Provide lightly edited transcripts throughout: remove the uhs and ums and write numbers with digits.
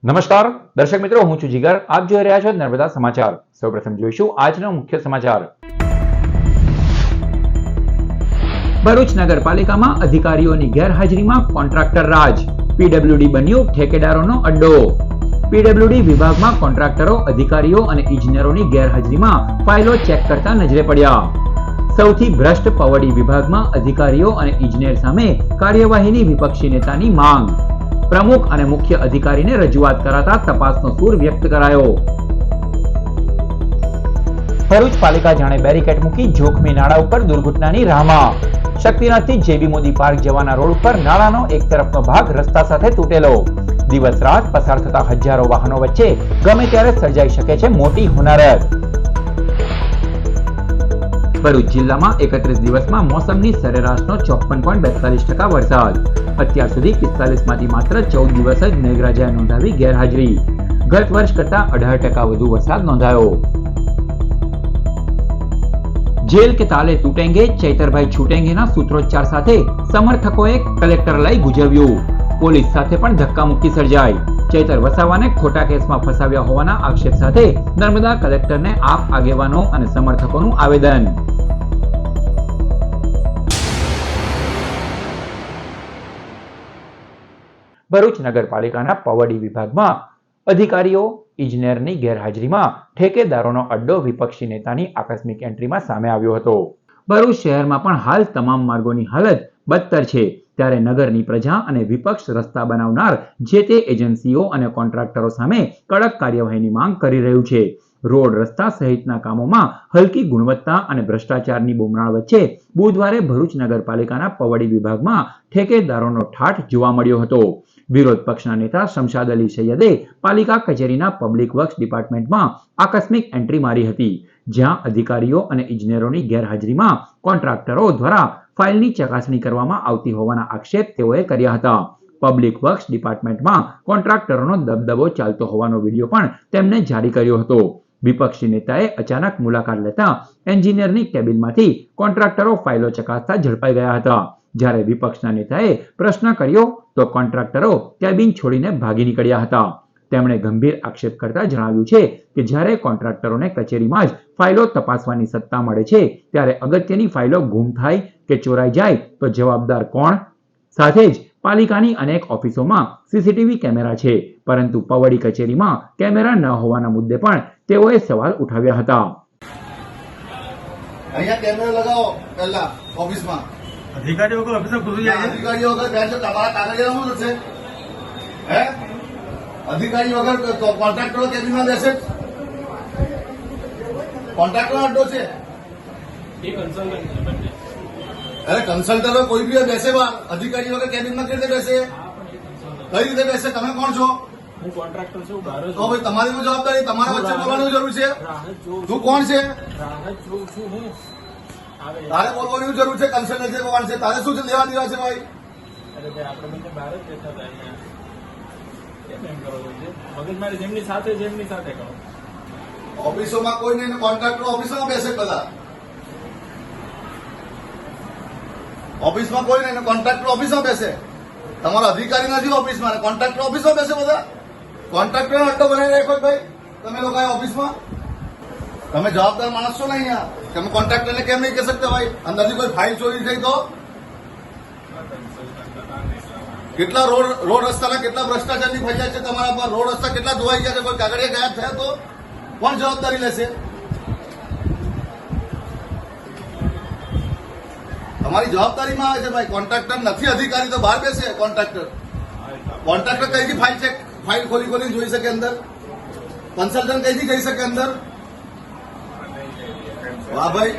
નમસ્કાર દર્શક મિત્રો, હું છું જીગર. આપ જોઈ રહ્યા છો નર્મદા સમાચાર. સૌપ્રથમ જોઈશું આજનો મુખ્ય સમાચાર. ભરૂચ નગરપાલિકામાં અધિકારીઓની ગેરહાજરીમાં કોન્ટ્રાક્ટર રાજ. પીડબ્લ્યુડી બન્યું ઠેકેદારોનો અડ્ડો. પીડબ્લ્યુડી વિભાગમાં કોન્ટ્રાક્ટરો, અધિકારીઓ અને ઇજનેરોની ગેરહાજરીમાં ફાઇલો ચેક કરતા નજરે પડ્યા. સૌથી ભ્રષ્ટ પવડી વિભાગમાં અધિકારીઓ અને ઇજનેર સામે કાર્યવાહીની વિપક્ષી નેતાની માંગ. પ્રમુખ અને મુખ્ય અધિકારીને રજૂઆત કરાતા તપાસનો સૂર વ્યક્ત કરાયો. ભરૂચ પાલિકા જાણે બેરિકેડ મૂકી જોખમી નાળા ઉપર દુર્ઘટનાની રાહમાં. શક્તિનાથથી જેબી મોદી પાર્ક જવાના રોડ ઉપર નાળાનો એક તરફનો ભાગ રસ્તા સાથે તૂટેલો. દિવસ રાત પસાર થતા હજારો વાહનો વચ્ચે ગમે ત્યારે સર્જાઈ શકે છે મોટી હોનારત. ભરૂચ જિલ્લામાં 31 દિવસમાં મોસમની સરેરાશનો 54.42% વરસાદ. અત્યાર સુધી 45 માંથી માત્ર 14 દિવસ જ મેઘરાજાએ નોંધાવી ગેરહાજરી. ગત વર્ષ કરતા 18% વધુ વરસાદ નોંધાયો. જેલ કે તાલે તૂટેંગે, ચૈતરભાઈ છૂટેંગેના સૂત્રોચ્ચાર સાથે સમર્થકોએ કલેક્ટર લઈ ગુજવ્યું. પોલીસ સાથે પણ ધક્કામુક્કી સર્જાઈ. ચૈતર વસાવાને ખોટા કેસમાં ફસાવ્યા હોવાના આક્ષેપ સાથે નર્મદા કલેક્ટરને આપ આગેવાનો અને સમર્થકોનું આવેદન. ભરૂચ નગરપાલિકાના પવડી વિભાગમાં અધિકારીઓ, ઇજનેરની ગેરહાજરીમાં ઠેકેદારોનો અડ્ડો વિપક્ષી નેતાની આકસ્મિક એન્ટ્રીમાં સામે આવ્યો હતો. ભરૂચ શહેરમાં પણ હાલ તમામ માર્ગોની હાલત બદતર છે. ત્યારે નગરની પ્રજા અને વિપક્ષ રસ્તા બનાવનાર જે તે એજન્સીઓ અને કોન્ટ્રાક્ટરો સામે કડક કાર્યવાહીની માંગ કરી રહ્યું છે. રોડ, રસ્તા સહિતના કામોમાં હલકી ગુણવત્તા અને ભ્રષ્ટાચારની બુમરાણ વચ્ચે બુધવારે ભરૂચ નગરપાલિકાના પવડી વિભાગમાં ઠેકેદારોનો ઠાઠ જોવા મળ્યો હતો. વિરોધ પક્ષના નેતા શમશાદ અલી સૈયદે પાલિકા કચેરીના પબ્લિક વર્ક્સ ડિપાર્ટમેન્ટમાં આકસ્મિક એન્ટ્રી મારી હતી, જ્યાં અધિકારીઓ અને ઇજનેરોની ગેરહાજરીમાં કોન્ટ્રાક્ટરો દ્વારા ફાઇલની ચકાસણી કરવામાં આવતી હોવાના આક્ષેપ તેઓએ કર્યા હતા. પબ્લિક વર્ક્સ ડિપાર્ટમેન્ટમાં કોન્ટ્રાક્ટરોનો દબદબો ચાલતો હોવાનો વિડીયો પણ તેમણે જારી કર્યો હતો. વિપક્ષી નેતાએ અચાનક મુલાકાત લેતા એન્જિનિયરની કેબિનમાંથી કોન્ટ્રાક્ટરો ફાઇલો ચકાસતા ઝડપાઈ ગયા હતા. જ્યારે વિપક્ષના નેતાએ પ્રશ્ન કર્યો તો કોન્ટ્રાક્ટરો કેબિન છોડીને ભાગી નીકળ્યા હતા. તેમણે ગંભીર આક્ષેપ કરતા જણાવ્યું છે કે જ્યારે કોન્ટ્રાક્ટરોને કચેરીમાં જ ફાઇલો તપાસવાની સત્તા મળે છે, ત્યારે અગત્યની ફાઇલો ગુમ થાય કે ચોરાઈ જાય તો જવાબદાર કોણ? સાથે જ પાલિકાની અનેક ઓફિસોમાં સીસીટીવી કેમેરા છે, પરંતુ પવડી કચેરીમાં કેમેરા ન હોવાના મુદ્દે પણ તેઓએ સવાલ ઉઠાવ્યા હતા. અહીંયા કેમેરો લગાવો પહેલા ઓફિસમાં. અધિકારીઓ વગર ઓફિસમાં ઘૂસી જાય. અધિકારીઓ વગર બેન તો તમારા કાગળિયા શું થશે? હે, અધિકારી વગર કોન્ટ્રાક્ટરો કેબિનમાં બેસે? કોન્ટ્રાક્ટરો અડ્ડો છે? અરે કન્સલ્ટન્ટો કોઈ બી બેસે બહાર, અધિકારી વગર કેબિનમાં કેવી રીતે બેસે? કઈ રીતે બેસે? તમે કોણ છો? હું કોન્ટ્રાક્ટર છું. તો ભાઈ તમારી જવાબદારી, તમારા વચ્ચે બોલવાની જરૂર છે. તું કોણ છે? તારે બોલવાની જરૂર છે. કન્સલ્ટન્ટ કોણ છે? તારે શું લેવા દેવા છે ભાઈ? આપણે બંને બહાર જ બેઠા હતા અહીંયા. કેમ એમ કરો છો? મગજમારી જેમની સાથે કરો. ઓફિસોમાં કોઈ નહીં, કોન્ટ્રાક્ટર ઓફિસોમાં બેસે બધા. ઓફિસમાં કોઈ નહીં, કોન્ટ્રાક્ટર ઓફિસમાં બેસે. તમારો અધિકારી નથી ઓફિસમાં, કોન્ટ્રાક્ટર ઓફિસમાં બેસે બધા. કોન્ટ્રાક્ટર અડ્ડો બનાવી રાખ્યો ભાઈ તમે લોકો ઓફિસમાં. તમે જવાબદાર માણસ છો ને અહીંયા. તમે કોન્ટ્રાક્ટરને કેમ નહીં કહી શકતા ભાઈ? અંદરથી કોઈ ફાઇલ ચોરી થઈ તો કેટલા રોડ રસ્તાના કેટલા ભ્રષ્ટાચારની ફરિયાદ છે તમારા પર? રોડ રસ્તા કેટલા ધોવાઈ ગયા છે? કોઈ કાગળિયા ગાયબ થયા તો કોણ જવાબદારી લેશે? તમારી જવાબદારીમાં આવે છે ભાઈ. કોન્ટ્રાક્ટર નથી અધિકારી તો બહાર બેસે. કોન્ટ્રાક્ટર કઈથી ફાઇલ ખોલીને જોઈ શકે અંદર? કન્સલ્ટન્ટ કઈથી જઈ શકે અંદર? વાહ ભાઈ,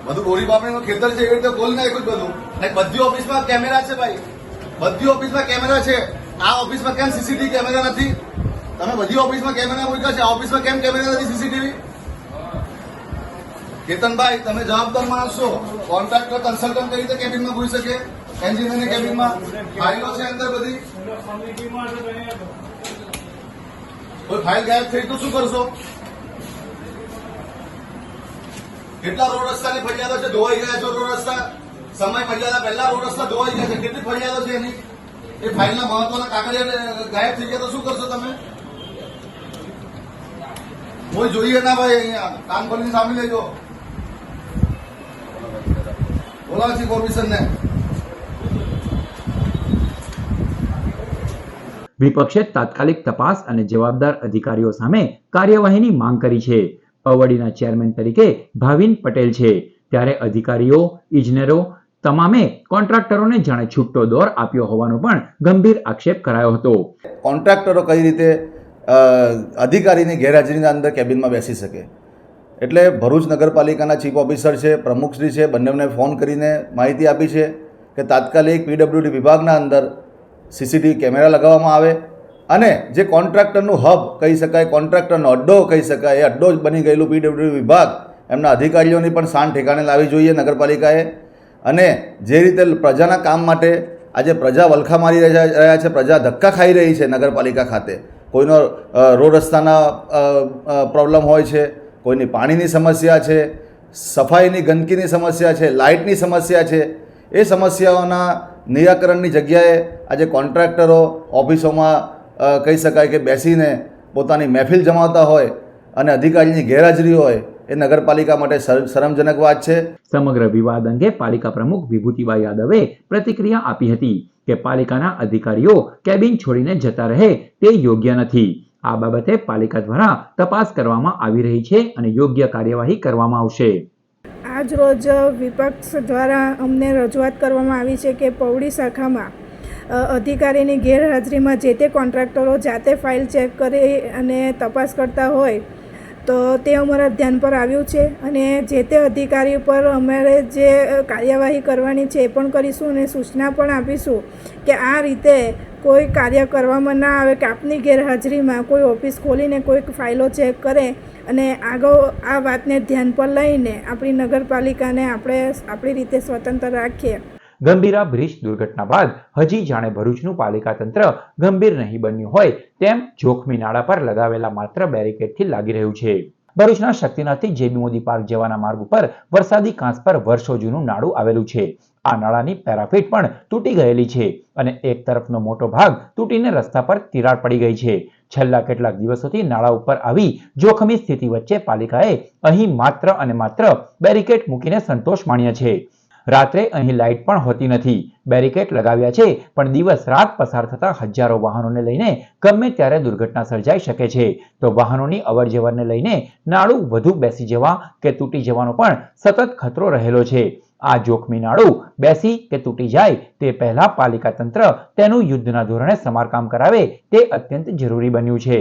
બધું બોરી બાપડીનું ખેતર છે એવી રીતે બોલી નાખ્યું બધું. બધી ઓફિસમાં કેમેરા છે ભાઈ, બધી ઓફિસમાં કેમેરા છે. આ ઓફિસમાં કેમ સીસીટીવી કેમેરા નથી? તમે બધી ઓફિસમાં કેમેરા મૂક્યા છે, આ ઓફિસમાં કેમ કેમેરા નથી સીસીટીવી? કેતનભાઈ, તમે જવાબદાર માણસ છો. કોન્ટ્રાક્ટર કન્સલ્ટન્ટ કઈ રીતે કેબિનમાં ઘૂસી શકે? એન્જિનિયરની કેબિનમાં ફાઇલો છે અંદર બધી. કોઈ ફાઇલ ગાયબ થઈ તો શું કરશો? કેટલા રોડ રસ્તાની ફરિયાદો છે? ધોવાઈ ગયા છે રોડ રસ્તા. સમય મર્યાદા પહેલા રોડ રસ્તા ધોવાઈ ગયા છે. કેટલી ફરિયાદો છે એની? એ ફાઇલના મહત્વના કાગળિયા ગાયબ થઈ ગયા તો શું કરશો તમે? કોઈ જોઈએ ના ભાઈ, અહીંયા કાન ખોલીને સાંભળી લેજો. બોલાવો ચીફ ઓફિસરને. વિપક્ષે તાત્કાલિક તપાસ અને જવાબદાર અધિકારીઓ સામે કાર્યવાહીની માંગ કરી છે. પવડીના ચેરમેન તરીકે ભાવિન પટેલ છે, ત્યારે અધિકારીઓ, ઇજનેરો તમામે કોન્ટ્રાક્ટરોને જાણે છૂટો દોર આપ્યો હોવાનો પણ ગંભીર આક્ષેપ કરાયો હતો. કોન્ટ્રાક્ટરો કઈ રીતે અધિકારીની ગેરહાજરીના અંદર કેબિનમાં બેસી શકે? એટલે ભરૂચ નગરપાલિકાના ચીફ ઓફિસર છે, પ્રમુખશ્રી છે, બંનેને ફોન કરીને માહિતી આપી છે કે તાત્કાલિક પીડબ્લ્યુડી વિભાગના અંદર સીસીટીવી કેમેરા લગાવવામાં આવે અને જે કોન્ટ્રાક્ટરનું હબ કહી શકાય, કોન્ટ્રાક્ટરનો અડ્ડો કહી શકાય, એ અડ્ડો જ બની ગયેલું પીડબ્લ્યુડી વિભાગ એમના અધિકારીઓની પણ શાન ઠેકાણે લાવવી જોઈએ નગરપાલિકાએ. અને જે રીતે પ્રજાના કામ માટે આજે પ્રજા વલખા મારી રહ્યા છે, પ્રજા ધક્કા ખાઈ રહી છે નગરપાલિકા ખાતે. કોઈનો રોડ રસ્તાના પ્રોબ્લેમ હોય છે, કોઈની પાણીની સમસ્યા છે, સફાઈની ગંદકીની સમસ્યા છે, લાઇટની સમસ્યા છે. એ સમસ્યાઓના નિરાકરણની જગ્યાએ આજે કોન્ટ્રાક્ટરો ઓફિસોમાં કહી શકાય કે બેસીને પોતાની મહેફિલ જમાવતા હોય અને અધિકારીની ગેરહાજરી હોય, એ નગરપાલિકા માટે શરમજનક વાત છે. સમગ્ર વિવાદ અંગે પાલિકા પ્રમુખ વિભૂતિબા યાદવે પ્રતિક્રિયા આપી હતી કે પાલિકાના અધિકારીઓ કેબિન છોડીને જતા રહે તે યોગ્ય નથી. આ બાબતે પાલિકા દ્વારા તપાસ કરવામાં આવી રહી છે અને યોગ્ય કાર્યવાહી કરવામાં આવશે. આજ રોજ વિપક્ષ દ્વારા અમને રજૂઆત કરવામાં આવી છે કે પવડી શાખામાં અધિકારીની ગેરહાજરીમાં જે તે કોન્ટ્રાક્ટરો જાતે ફાઇલ ચેક કરી અને તપાસ કરતા હોય તો તે અમારા ધ્યાન પર આવ્યું છે અને જે તે અધિકારી પર અમારે જે કાર્યવાહી કરવાની છે એ પણ કરીશું અને સૂચના પણ આપીશું કે આ રીતે કોઈ કાર્ય કરવામાં ના આવે કે આપની ગેરહાજરીમાં કોઈ ઓફિસ ખોલીને કોઈ ફાઇલો ચેક કરે અને આગળ આ વાતને ધ્યાન પર લઈને આપણી નગરપાલિકાને આપણે આપણી રીતે સ્વતંત્ર રાખીએ. ગંભીરા બ્રિજ દુર્ઘટના બાદ હજી જાણે ભરૂચનું પાલિકા તંત્ર ગંભીર નહીં બન્યું હોય તેમ જોખમી નાળા પર લગાવેલા માત્ર બેરિકેડથી લાગી રહ્યું છે. ભરૂચના શક્તિનાથથી જેબી મોદી પાર્ક જવાના માર્ગ ઉપર વરસાદી કાંસ પર વર્ષો જૂનું નાળું આવેલું છે. આ નાળાની પેરાફીટ પણ તૂટી ગયેલી છે અને એક તરફનો મોટો ભાગ તૂટીને રસ્તા પર તિરાડ પડી ગઈ છે. છેલ્લા કેટલાક દિવસોથી નાળા ઉપર આવી જોખમી સ્થિતિ વચ્ચે પાલિકાએ અહીં માત્ર અને માત્ર બેરિકેડ મૂકીને સંતોષ માણ્યો છે. રાત્રે અહીં લાઇટ પણ હોતી નથી. બેરિકેડ લગાવ્યા છે પણ દિવસ રાત પસાર થતા હજારો વાહનોને લઈને ગમે ત્યારે દુર્ઘટના સર્જાઈ શકે છે. તો વાહનોની અવરજવરને લઈને નાળું વધુ બેસી જવા કે તૂટી જવાનો પણ સતત ખતરો રહેલો છે. આ જોખમી નાળું બેસી કે તૂટી જાય તે પહેલા પાલિકા તંત્ર તેનું યુદ્ધના ધોરણે સમારકામ કરાવે તે અત્યંત જરૂરી બન્યું છે.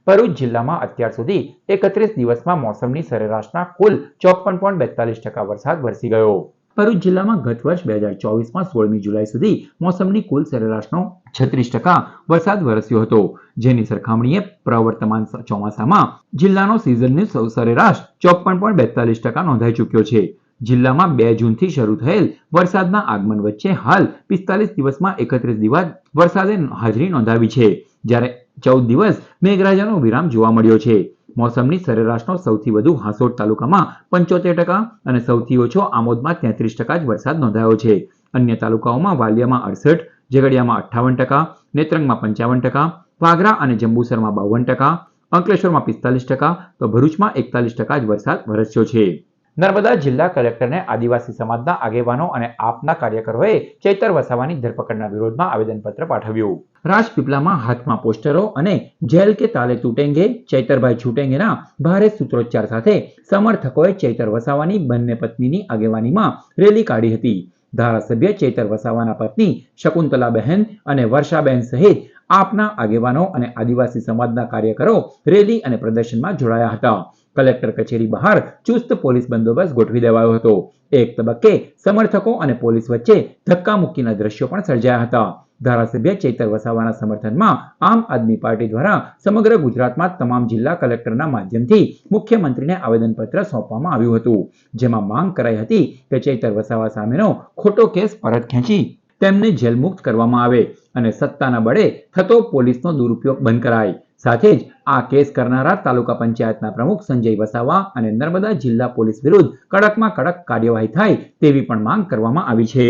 ભરૂચ જિલ્લામાં અત્યાર સુધી 31 દિવસમાં મોસમની સરેરાશના કુલ 54.42% વરસાદ વરસી ગયો. ભરૂચ જિલ્લામાં ગત વર્ષ 2024માં 16મી જુલાઈ સુધી મોસમની કુલ સરેરાશનો 36% વરસાદ વરસ્યો હતો, જેની સરખામણીએ પ્રવર્તમાન ચોમાસામાં જિલ્લાનો સિઝનની સરેરાશ 54.42% નોંધાઈ ચૂક્યો છે. જિલ્લામાં 2 જૂનથી શરૂ થયેલ વરસાદના આગમન વચ્ચે હાલ 45 દિવસમાં 31 દિવસ વરસાદે હાજરી નોંધાવી છે, જ્યારે 14 દિવસ મેઘરાજાનો વિરામ જોવા મળ્યો છે. મોસમની સરેરાશનો સૌથી વધુ હાંસોટ તાલુકામાં 75% અને સૌથી ઓછો આમોદમાં 33% જ વરસાદ નોંધાયો છે. અન્ય તાલુકાઓમાં વાલિયામાં 68%, ઝઘડિયામાં 58%, નેત્રંગમાં 55%, વાગરા અને જંબુસરમાં 52%, અંકલેશ્વરમાં 45% તો ભરૂચમાં 41% જ વરસાદ વરસ્યો છે. નર્મદા જિલ્લા કલેક્ટરને આદિવાસી સમાજના આગેવાનો અને આપના કાર્યકરોએ ચૈતર વસાવાની ધરપકડના વિરોધમાં આવેદનપત્ર પાઠવ્યું. રાજપીપળામાં હાથમાં પોસ્ટરો અને જેલ કે તાલે તૂટેંગે, ચૈતરભાઈ છૂટેંગેના ભારે સૂત્રોચ્ચાર સાથે સમર્થકોએ ચૈતર વસાવાની બંને પત્નીની આગેવાનીમાં રેલી કાઢી હતી. ધારાસભ્ય ચૈતર વસાવાના પત્ની શકુંતલાબહેન અને વર્ષાબહેન સહિત આપના આગેવાનો અને આદિવાસી સમાજના કાર્યકરો રેલી અને પ્રદર્શનમાં જોડાયા હતા. કલેક્ટર કચેરી બહાર ચુસ્ત પોલીસ બંદોબસ્ત ગોઠવી દેવાયો હતો. એક તબક્કે સમર્થકો અને પોલીસ વચ્ચે ધક્કામુક્કીના દ્રશ્યો પણ સર્જાયા હતા. ધારાસભ્ય ચૈતર વસાવાના સમર્થનમાં આમ આદમી પાર્ટી દ્વારા સમગ્ર ગુજરાતમાં તમામ જિલ્લા કલેક્ટરના માધ્યમથી મુખ્યમંત્રીને આવેદનપત્ર સોંપવામાં આવ્યું હતું, જેમાં માંગ કરાઈ હતી કે ચૈતર વસાવા સામેનો ખોટો કેસ પરત ખેંચી તેમને જેલ મુક્ત કરવામાં આવે અને સત્તાના બળે થતો પોલીસનો દુરુપયોગ બંધ કરાય. સાથે જ આ કેસ કરનારા તાલુકા પંચાયતના પ્રમુખ સંજય વસાવા અને નર્મદા જિલ્લા પોલીસ વિરુદ્ધ કડકમાં કડક કાર્યવાહી થાય તેવી પણ માંગ કરવામાં આવી છે.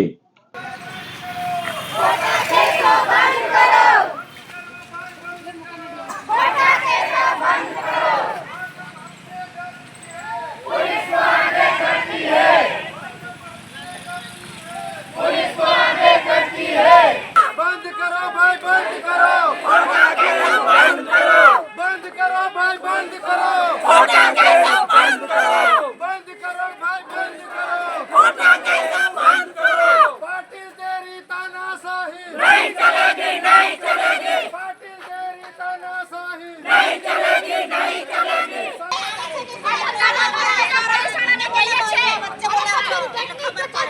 બંધ કરો બંધ કરો ભાઈ બંધ કરો બંધ કરો ભાઈ બંધ કરો પાટીલ તેરી તાનાશાही नहीं चलेगी पाटील तेरी तानाशाही नहीं चलेगी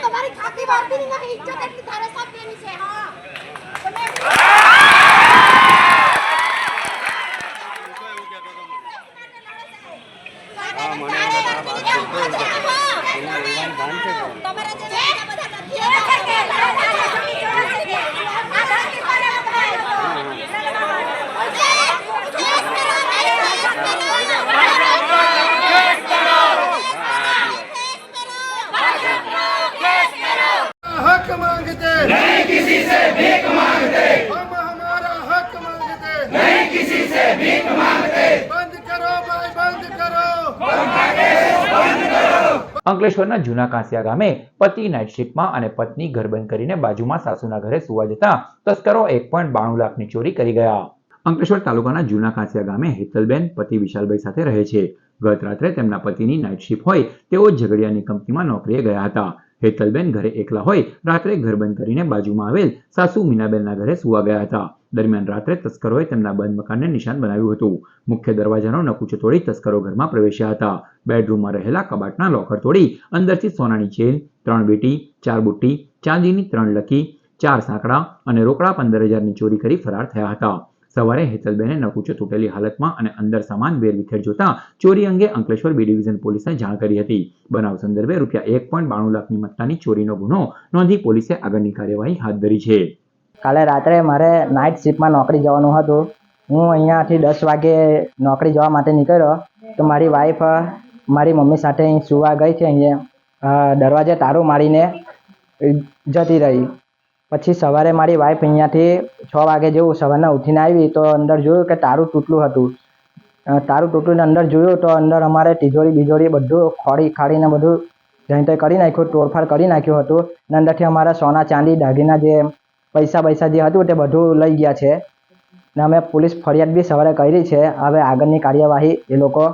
તમારી ખાતી વાળતી નહીં ઇજ્જત એટલી તારે સબ દેની છે હા તમે हक मांगते नहीं किसी से भीख मांगते हम हमारा हक मांगते नहीं किसी से भीख मांगते बंद करो भाई बंद करो અંકલેશ્વરના જૂના કાંસિયા ગામે પતિ નાઇટ શિફ્ટમાં અને પત્ની ઘર બંધ કરીને બાજુમાં સાસુના ઘરે સુવા જતા તસ્કરો 1.92 લાખની ચોરી કરી ગયા. અંકલેશ્વર તાલુકાના જૂના કાંસિયા ગામે હેતલબેન પતિ વિશાલભાઈ સાથે રહે છે. ગત રાત્રે તેમના પતિની નાઇટ શિફ્ટ હોય તેઓ ઝઘડિયાની કંપનીમાં નોકરીએ ગયા હતા. હેતલબેન ઘરે એકલા હોય રાત્રે ઘર બંધ કરીને બાજુમાં આવેલ સાસુ મીનાબેનના ઘરે સુવા ગયા હતા. દરમિયાન રાત્રે તસ્કરોએ તેમના બંધ મકાનને નિશાન બનાવ્યું હતું. મુખ્ય દરવાજાનો નકુચો તોડી તસ્કરો ઘરમાં પ્રવેશ્યા હતા. બેડરૂમમાં રહેલા કબાટના લોકર તોડી અંદરથી સોનાની ચેન, 3 બેટી, 4 બુટ્ટી, ચાંદીની 3 લકી, 4 સાંકડા અને રોકડા 15,000ની ચોરી કરી ફરાર થયા હતા. સવારે હેતલબેને નકુચો તૂટેલી હાલતમાં અને અંદર સામાન વેરવિખેર જોતા ચોરી અંગે અંકલેશ્વર બી ડિવિઝન પોલીસને જાણ કરી હતી. બનાવ સંદર્ભે ₹1.92 લાખની મત્તાની ચોરીનો ગુનો નોંધી પોલીસે આગળની કાર્યવાહી હાથ ધરી છે. કાલે રાત્રે મારે નાઇટ શિફ્ટમાં નોકરી જવાનું હતું. હું અહીંયાથી 10 વાગે નોકરી જવા માટે નીકળ્યો તો મારી વાઈફ મારી મમ્મી સાથે અહીં સુવા ગઈ છે. અહીંયા દરવાજે તારું મારીને જતી રહી. પછી સવારે મારી વાઈફ અહીંયાથી 6 વાગે જેવું સવારના ઉઠીને આવી તો અંદર જોયું કે તારું તૂટલું હતું. તારું તૂટલું અંદર જોયું તો અંદર અમારે તિજોરી બીજોરી બધું ખોડી ખાડીને બધું જઈને કરી નાખ્યું, તોડફાડ કરી નાખ્યું હતું. અને અંદરથી અમારા સોના ચાંદી દાગીના જે પૈસા જે હતું તે બધું લઈ ગયા છે. ને અમે પોલીસ ફરિયાદ બી સવારે કરી છે. હવે આગળની કાર્યવાહી એ લોકો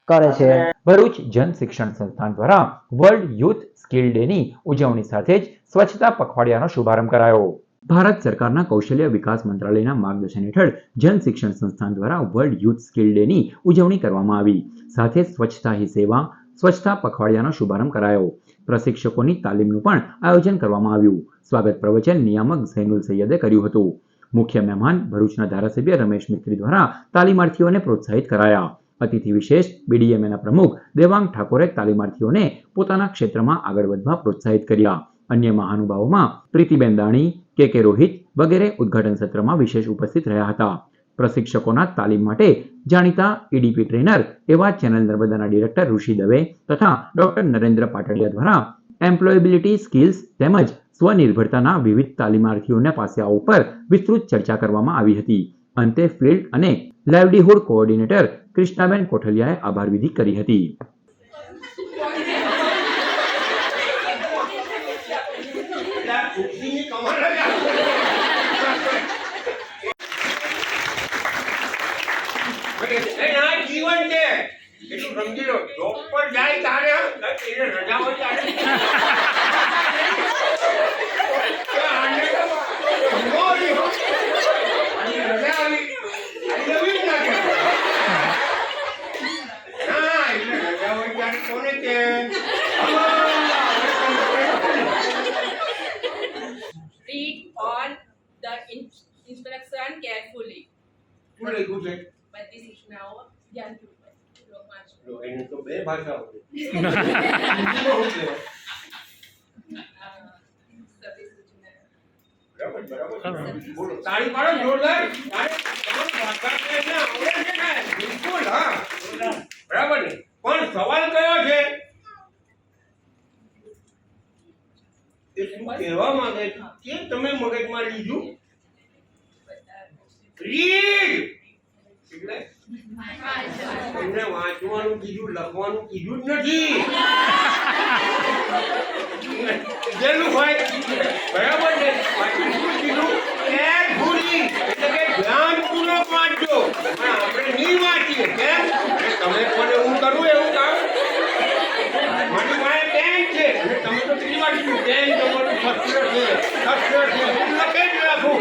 કરે છે. ભરૂચ જન શિક્ષણ સંસ્થાન દ્વારા વર્લ્ડ યુથ સ્કિલ ડેની ઉજવણી સાથે જ સ્વચ્છતા પખવાડિયાનો શુભારંભ કરાયો. ભારત સરકારના કૌશલ્ય વિકાસ મંત્રાલયના માર્ગદર્શન હેઠળ જન શિક્ષણ સંસ્થાન દ્વારા વર્લ્ડ યુથ સ્કિલ ડેની ઉજવણી કરવામાં આવી. સાથે સ્વચ્છતા હી સેવા સ્વચ્છતા પખવાડિયાનો શુભારંભ કરાયો. પ્રશિક્ષકોની તાલીમનું પણ આયોજન કરવામાં આવ્યું. સ્વાગત પ્રવચન નિયામક ઝૈનુલ સૈયદે કર્યું હતું. મુખ્ય મહેમાન ભરૂચના ધારાસભ્ય રમેશ મિસ્ત્રી દ્વારા તાલીમાર્થીઓને પ્રોત્સાહિત કરાયા. અતિથિ વિશેષ બીડીએમએના પ્રમુખ દેવાંગ ઠાકોરે તાલીમાર્થીઓને પોતાના ક્ષેત્રમાં આગળ વધવા પ્રોત્સાહિત કર્યા. અન્ય મહાનુભાવોમાં પ્રીતિબેન દાણી, કે રોહિત વગેરે ઉદ્ઘાટન સત્રમાં વિશેષ ઉપસ્થિત રહ્યા હતા. પ્રશિક્ષકોના તાલીમ માટે જાણીતા ઈડીપી ટ્રેનર એવા ચેનલ નર્મદાના ડિરેક્ટર ઋષિ દવે તથા ડોક્ટર નરેન્દ્ર પાટડિયા દ્વારા એમ્પ્લોયેબિલિટી સ્કિલ્સ તેમજ સ્વનિર્ભરતાના વિવિધ તાલીમાર્થીઓના પાસાઓ ઉપર વિસ્તૃત ચર્ચા કરવામાં આવી હતી. અંતે ફિલ્ડ અને લાઇવલીહુડ કોઓર્ડિનેટર કૃષ્ણાબેન કોઠલિયાએ આભાર વિધિ કરી હતી. જીવન છે એટલું સમજી લો. જોબ પર જાય તારે એને રજા હોય ત્યારે Read all the instruction carefully. But this is now young people. એને તો 2 ભાષા આવડે. બોલો તાળી પાડો જોરદાર. બિલકુલ હા બરાબર ને. પણ સવાલ કયો છે એ શું કહેવા માંગે છે કે તમે મગજમાં લીધું? રીડ એટલે એમને વાંચવાનું કીધું, લખવાનું કીધું જ નથી. જેલું હોય બરાબર ને. વાંચી શું કીધું? કેરફુલી લખી જ રાખું.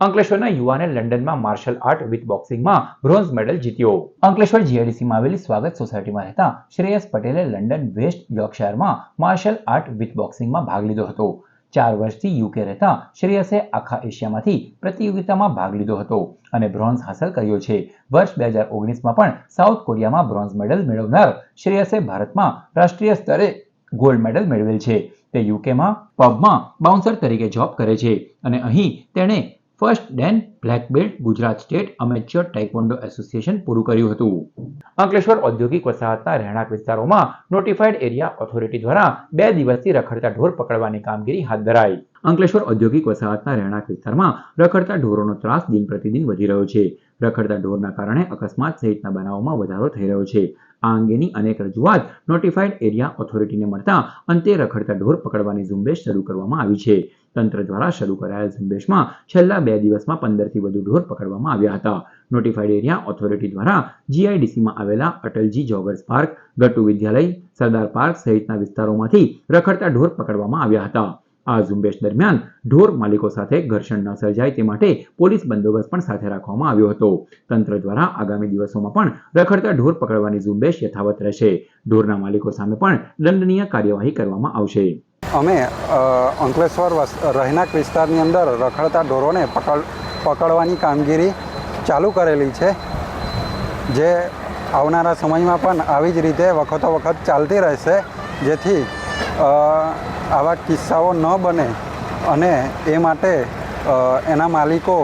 અંકલેશ્વરના યુવાને લંડનમાં માર્શલ આર્ટ વિથ બોક્સિંગમાં બ્રોન્ઝ મેડલ જીત્યો. અંકલેશ્વર જીઆઈડીસીમાં આવેલી સ્વાગત સોસાયટીમાં રહેતા શ્રેયસ પટેલે લંડન વેસ્ટ યોર્કશાયરમાં માર્શલ આર્ટ વિથ બોક્સિંગમાં ભાગ લીધો હતો. 4 વર્ષથી યુકે રહેતા શ્રેયસે આખા એશિયામાંથી પ્રતિયોગિતામાં ભાગ લીધો હતો અને બ્રોન્ઝ હાંસલ કર્યો છે. વર્ષ 2019માં પણ સાઉથ કોરિયામાં બ્રોન્ઝ મેડલ મેળવનાર શ્રેયસે ભારતમાં રાષ્ટ્રીય સ્તરે ગોલ્ડ મેડલ મેળવેલ છે. તે યુકેમાં પબમાં બાઉન્સર તરીકે જોબ કરે છે અને અહીં તેણે first dan black belt Gujarat state amateur taekwondo association પૂરું કર્યું હતું. અંકલેશ્વર ઔદ્યોગિક વસાહતના રહેણાંક વિસ્તારોમાં નોટિફાઈડ એરિયા ઓથોરિટી દ્વારા 2 દિવસથી રખડતા ઢોર પકડવાની કામગીરી હાથ ધરાઈ. અંકલેશ્વર ઔદ્યોગિક વસાહતના રહેણાંક વિસ્તારમાં રખડતા ઢોરોનો ત્રાસ દિન પ્રતિદિન વધી રહ્યો છે. રખડતા ઢોરના કારણે અકસ્માત સહિતના બનાવોમાં વધારો થઈ રહ્યો છે. આ અંગેની અનેક રજૂઆત નોટિફાઈડ એરિયા ઓથોરિટીને મળતા અંતે રખડતા ઢોર પકડવાની ઝુંબેશ શરૂ કરવામાં આવી છે. તંત્ર દ્વારા શરૂ કરાયેલ ઝુંબેશમાં છેલ્લા 2 દિવસમાં 15થી વધુ ઢોર પકડવામાં આવ્યા હતા. નોટિફાઈડ એરિયા ઓથોરિટી દ્વારા જીઆઈડીસીમાં આવેલા અટલજી જોગર્સ પાર્ક, ગટ્ટુ વિદ્યાલય, સરદાર પાર્ક સહિતના વિસ્તારોમાંથી રખડતા ઢોર પકડવામાં આવ્યા હતા. આ ઝુંબેશ દરમિયાન ઢોર માલિકો સાથે ઘર્ષણ ન સર્જાય તે માટે પોલીસ બંદોબસ્ત પણ સાથે રાખવામાં આવ્યો હતો. તંત્ર દ્વારા આગામી દિવસોમાં પણ રખડતા ઢોર પકડવાની ઝુંબેશ યથાવત રહેશે. ઢોરના માલિકો સામે પણ દંડનીય કાર્યવાહી કરવામાં આવશે. અમે અંકલેશ્વર રહેણાંક વિસ્તારની અંદર રખડતા ઢોરોને પકડવાની કામગીરી ચાલુ કરેલી છે, જે આવનારા સમયમાં પણ આવી જ રીતે વખતો વખત ચાલતી રહેશે, જેથી આવા કિસ્સાઓ ન બને અને એ માટે એના માલિકો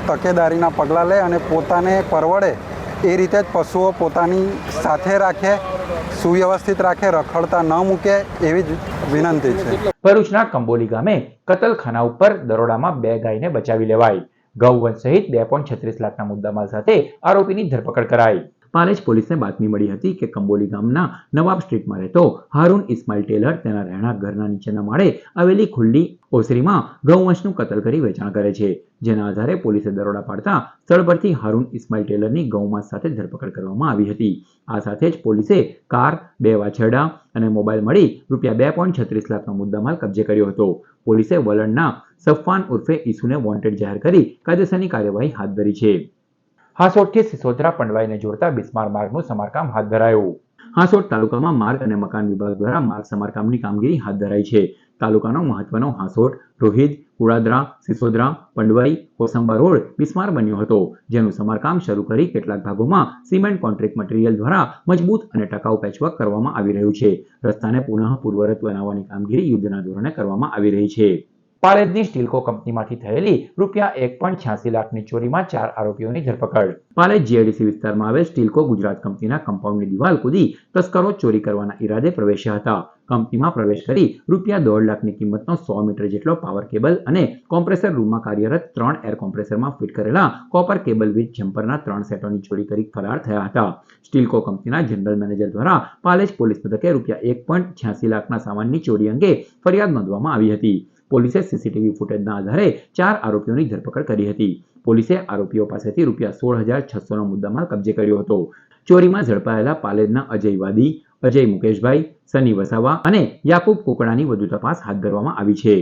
તકેદારીના પગલાં લે અને પોતાને પરવડે એ રીતે જ પશુઓ પોતાની સાથે રાખે, સુવ્યવસ્થિત રાખે, રખડતા ન મૂકે એવી જ વિનંતી છે. ભરૂચના કંબોલી ગામે કતલખાના ઉપર દરોડામાં 2 ગાયને બચાવી લેવાઈ. ગૌવંશ સહિત 2.36 લાખના મુદ્દામાલ સાથે આરોપીની ધરપકડ કરાઈ. પાલેજ પોલીસને બાતમી મળી હતી કે કંબોલી ગામના નવાબ સ્ટ્રીટમાં રહેતો હારૂન ઇસ્માઇલ ટેલર તેના રહેણાંક ઘરના નીચેના માળે આવેલી ખુલ્લી ઓસરીમાં ગૌવંશનું કતલ કરી વેચાણ કરે છે. જેના આધારે પોલીસે દરોડા પાડતા સ્થળ પરથી હારૂન ઇસ્માઇલ ટેલરની ગૌમાંસ સાથે ધરપકડ કરવામાં આવી હતી. આ સાથે જ પોલીસે કાર, 2 વાછરડા અને મોબાઈલ મળી ₹2.36 લાખનો મુદ્દામાલ કબજે કર્યો હતો. પોલીસે વલણના સફવાન ઉર્ફે ઈસુને વોન્ટેડ જાહેર કરી કાયદેસરની કાર્યવાહી હાથ ધરી છે. હાંસોટથી સિસોદરા પંડવાઈને જોડતા બિસ્માર માર્ગનું સમારકામ હાથ ધરાયું. હાંસોટ તાલુકામાં માર્ગ અને મકાન વિભાગ દ્વારા માર્ગ સમારકામની કામગીરી હાથ ધરાઈ છે. તાલુકાનો મહત્વનો હાંસોટ, રોહિત, કુડાદરા, સિસોદરા, પંડવાઈ, કોસંબા રોડ બિસ્માર બન્યો હતો, જેનું સમારકામ શરૂ કરી કેટલાક ભાગોમાં સિમેન્ટ કોન્ક્રીટ મટીરીયલ દ્વારા મજબૂત અને ટકાઉ પેચવર્ક કરવામાં આવી રહ્યું છે. રસ્તાને પુનઃ પૂર્વવત બનાવવાની કામગીરી યુદ્ધના ધોરણે કરવામાં આવી રહી છે. પાલેજની સ્ટીલકો કંપનીમાંથી થયેલી ₹1.86 લાખની ચોરીમાં 4 આરોપીઓની ધરપકડ. પાલેજ જીઆઈડીસી વિસ્તારમાં આવેલ સ્ટીલકો ગુજરાત કંપનીના કમ્પાઉન્ડની દિવાલ કૂદી તસ્કરો ચોરી કરવાના ઈરાદે પ્રવેશ્યા હતા. કંપનીમાં પ્રવેશ કરી ₹1.5 લાખની કિંમતનો 100 મીટર જેટલો પાવર કેબલ અને કોમ્પ્રેસર રૂમમાં કાર્યરત 3 એર કોમ્પ્રેસરમાં ફિટ કરેલા કોપર કેબલ વિથ જમ્પરના 3 સેટોની ચોરી કરી ફરાર થયા હતા. સ્ટીલકો કંપનીના જનરલ મેનેજર દ્વારા પાલેજ પોલીસ મથકે ₹1.86 લાખના સામાનની ચોરી અંગે ફરિયાદ નોંધવામાં આવી હતી. પોલીસે સીસીટીવી ફૂટેજના આધારે 4 આરોપીઓની ધરપકડ કરી હતી. પોલીસે આરોપીઓ પાસેથી ₹16,600નો મુદ્દામાલ કબજે કર્યો હતો. ચોરીમાં ઝડપાયેલા પાલેજના અજય વાદી, અજય મુકેશભાઈ, સની વસાવા અને યાકુબ કોકડાની વધુ તપાસ હાથ ધરવામાં આવી છે.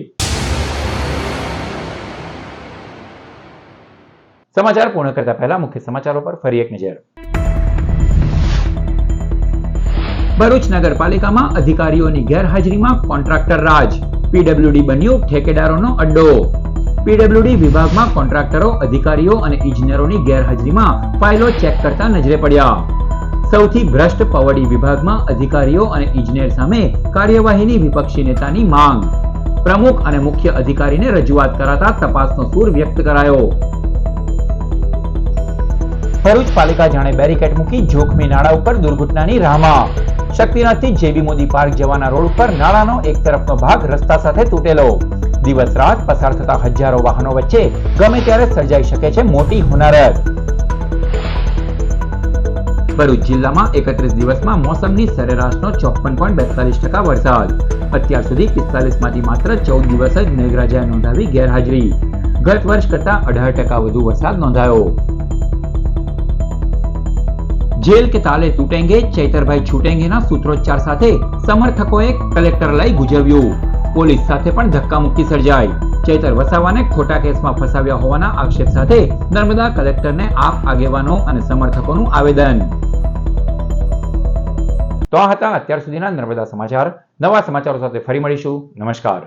સમાચાર પૂર્ણ કરતા પહેલા મુખ્ય સમાચારો પર ફરી એક નજર. ભરૂચ નગરપાલિકામાં અધિકારીઓની ગેરહાજરીમાં કોન્ટ્રાક્ટર રાજ. પીડબ્લ્યુડી બન્યું ઠેકેદારોનો અડ્ડો. પીડબ્લ્યુડી વિભાગમાં કોન્ટ્રાક્ટરો, અધિકારીઓ અને ઇજનેરોની ગેરહાજરીમાં ફાઇલો ચેક કરતા નજરે પડ્યા. સૌથી ભ્રષ્ટ પવડી વિભાગમાં અધિકારીઓ અને ઇજનેર સામે કાર્યવાહીની વિપક્ષી નેતાની માંગ. પ્રમુખ અને મુખ્ય અધિકારીને રજૂઆત કરાતા તપાસનો સૂર વ્યક્ત કરાયો. ભરૂચ પાલિકા જાણે બેરિકેડ મૂકી જોખમી નાળા ઉપર દુર્ઘટનાની રાહમાં. શક્તિનાથથી જેબી મોદી પાર્ક જવાના રોડ ઉપર નાળાનો એક તરફનો ભાગ રસ્તા સાથે તૂટેલો. દિવસ રાત પસાર થતા હજારો વાહનો વચ્ચે ગમે ત્યારે સર્જાઈ શકે છે મોટી હોનારત. ભરૂચ જિલ્લામાં 31 દિવસમાં મોસમની સરેરાશનો 54.42% વરસાદ. અત્યાર સુધી 45 માંથી માત્ર 14 દિવસ જ મેઘરાજાએ નોંધાવી ગેરહાજરી. ગત વર્ષ કરતા 18% વધુ વરસાદ નોંધાયો. જેલ કે તાલે તૂટેંગે, ચૈતરભાઈ છૂટેંગેના સૂત્રોચ્ચાર સાથે સમર્થકોએ કલેક્ટર લઈ ગુજવ્યું. પોલીસ સાથે પણ ધક્કામુક્કી સર્જાઈ. ચૈતર વસાવાને ખોટા કેસમાં ફસાવ્યા હોવાના આક્ષેપ સાથે નર્મદા કલેક્ટરને આપ આગેવાનો અને સમર્થકોનું આવેદન. તો આ હતા અત્યાર સુધીના નર્મદા સમાચાર. નવા સમાચારો સાથે ફરી મળીશું. નમસ્કાર.